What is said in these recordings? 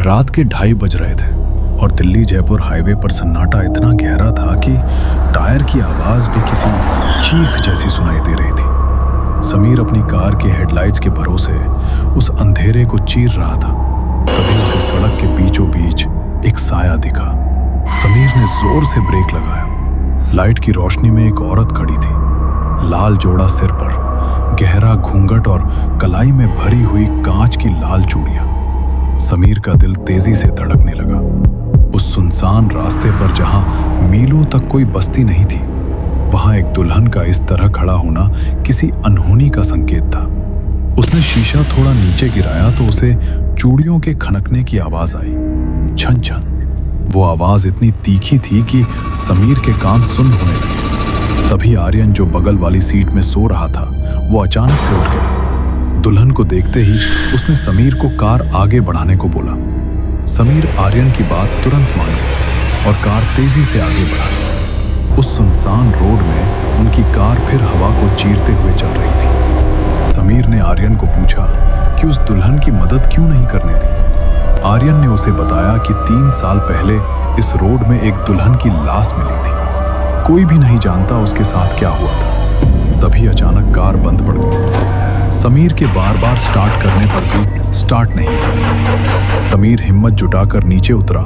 रात के 2:30 बज रहे थे और दिल्ली जयपुर हाईवे पर सन्नाटा इतना गहरा था कि टायर की आवाज भी किसी चीख जैसी सुनाई दे रही थी। समीर अपनी कार के हेडलाइट्स के भरोसे उस अंधेरे को चीर रहा था। तभी उसे सड़क के बीचों बीच एक साया दिखा। समीर ने जोर से ब्रेक लगाया। लाइट की रोशनी में एक औरत खड़ी थी, लाल जोड़ा सिर पर, गहरा घूंघट और कलाई में भरी हुई कांच की लाल चूड़ियां। समीर का दिल तेजी से धड़कने लगा। उस सुनसान रास्ते पर जहां मीलों तक कोई बस्ती नहीं थी, वहां एक दुल्हन का इस तरह खड़ा होना किसी अनहोनी का संकेत था। उसने शीशा थोड़ा नीचे गिराया तो उसे चूड़ियों के खनकने की आवाज आई, छन छन। वो आवाज इतनी तीखी थी कि समीर के कान सुन्न होने लगे। तभी आर्यन, जो बगल वाली सीट में सो रहा था, वो अचानक से उठ गया। दुल्हन को देखते ही उसने समीर को कार आगे बढ़ाने को बोला। समीर आर्यन की बात तुरंत मान गया और कार तेजी से आगे बढ़ा। उस सुनसान रोड में उनकी कार फिर हवा को चीरते हुए चल रही थी। समीर ने आर्यन को पूछा कि उस दुल्हन की मदद क्यों नहीं करने दी। आर्यन ने उसे बताया कि 3 साल पहले इस रोड में एक दुल्हन की लाश मिली थी। कोई भी नहीं जानता उसके साथ क्या हुआ था। तभी अचानक कार बंद पड़ गई। समीर के बार बार स्टार्ट करने पर भी स्टार्ट नहीं हुआ। समीर हिम्मत जुटाकर नीचे उतरा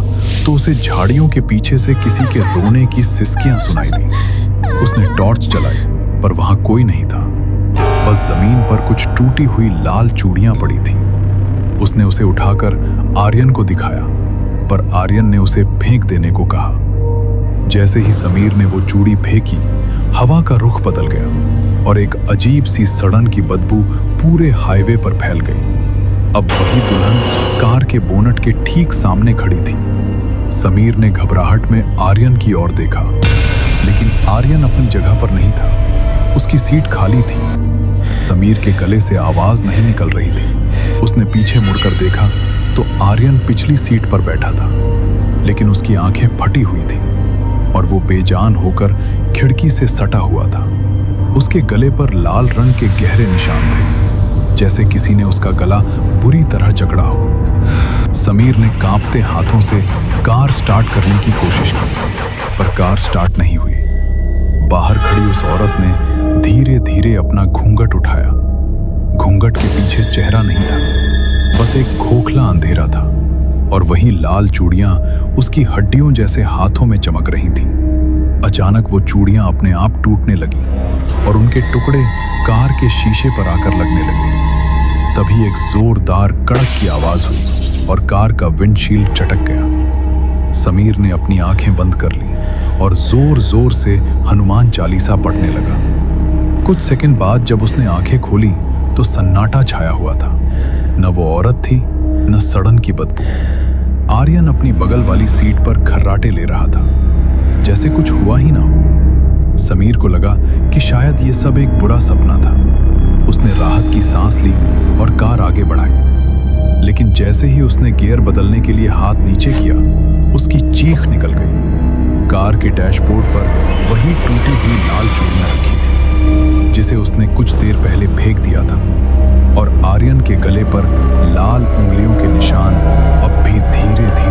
तो उसे झाड़ियों के पीछे से किसी के रोने की सिसकियां सुनाई दी। उसने टॉर्च जलाई पर वहां कोई नहीं था। बस जमीन पर कुछ टूटी हुई लाल चूड़ियां पड़ी थी। उसने उसे उठाकर आर्यन को दिखाया, पर आर्यन ने उसे फेंक देने को कहा। जैसे ही समीर ने वो चूड़ी फेंकी, हवा का रुख बदल गया और एक अजीब सी सड़न की बदबू पूरे हाईवे पर फैल गई। अब वही दुल्हन कार के बोनट के ठीक सामने खड़ी थी। समीर ने घबराहट में आर्यन की ओर देखा, लेकिन आर्यन अपनी जगह पर नहीं था। उसकी सीट खाली थी। समीर के गले से आवाज नहीं निकल रही थी। उसने पीछे मुड़कर देखा तो आर्यन पिछली सीट पर बैठा था, लेकिन उसकी आंखें फटी हुई थी और वो बेजान होकर खिड़की से सटा हुआ था। उसके गले पर लाल रंग के गहरे निशान थे, जैसे किसी ने उसका गला बुरी तरह जकड़ा हो। समीर ने कांपते हाथों से कार स्टार्ट करने की कोशिश की, पर कार स्टार्ट नहीं हुई। बाहर खड़ी उस औरत ने धीरे धीरे अपना घूंघट उठाया। घूंघट के पीछे चेहरा नहीं था, बस एक खोखला अंधेरा था और वही लाल चूड़ियां उसकी हड्डियों जैसे हाथों में चमक रही थीं। अचानक वो चूड़ियां अपने आप टूटने लगी और उनके टुकड़े कार के शीशे पर आकर लगने लगे। तभी एक जोरदार कड़क की आवाज हुई और कार का विंडशील्ड चटक गया। समीर ने अपनी आंखें बंद कर ली और जोर जोर से हनुमान चालीसा पढ़ने लगा। कुछ सेकंड बाद जब उसने आंखें खोली तो सन्नाटा छाया हुआ था। न वो औरत थी, न सड़न की बदबू। आर्यन अपनी बगल वाली सीट पर खर्राटे ले रहा था, जैसे कुछ हुआ ही ना हो। समीर को लगा कि शायद ये सब एक बुरा सपना था। उसने राहत की सांस ली और कार आगे बढ़ाई, लेकिन जैसे ही उसने गियर बदलने के लिए हाथ नीचे किया, उसकी चीख निकल गई। कार के डैशबोर्ड पर वही टूटी हुई लाल चूड़ियां रखी थी, जिसे उसने कुछ देर पहले फेंक दिया था, और आर्यन के गले पर लाल उंगलियों के निशान अब भी धीरे धीरे